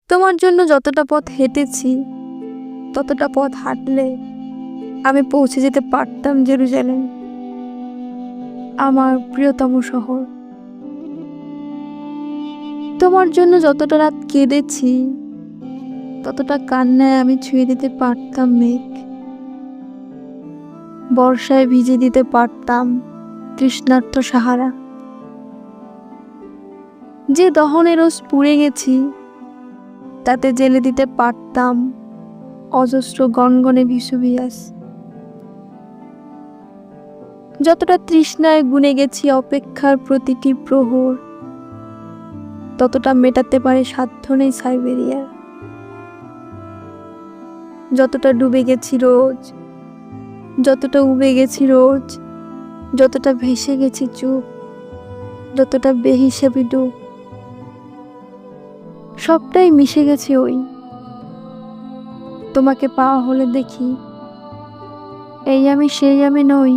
তোমার জন্য যতটা পথ হেঁটেছি, ততটা পথ হাঁটলে আমি পৌঁছে যেতে পারতাম জেরুজালেম, আমার প্রিয়তম শহর। তোমার জন্য যতটা রাত কেঁদেছি, ততটা কান্নায় আমি ছুঁয়ে দিতে পারতাম মেঘ, বর্ষায় ভিজে দিতে পারতাম তৃষ্ণার্ত সাহারা। যে দহনে রোজ পুড়ে গেছি, তাতে জেলে দিতে পারতাম অজস্র গনগনে ভিসুভিয়াস। যতটা তৃষ্ণায় গুনে গেছি অপেক্ষার প্রতিটি প্রহর, ততটা মেটাতে পারে সাধ্য নেই সাইবেরিয়ার। যতটা ডুবে গেছি রোজ, যতটা উবে গেছি রোজ, যতটা ভেসে গেছি চুপ, যতটা বেহিসাবি ডুব, সবটাই মিশে গেছে ওই। তোমাকে পাওয়া হলে দেখি, এই আমি সেই আমি নই।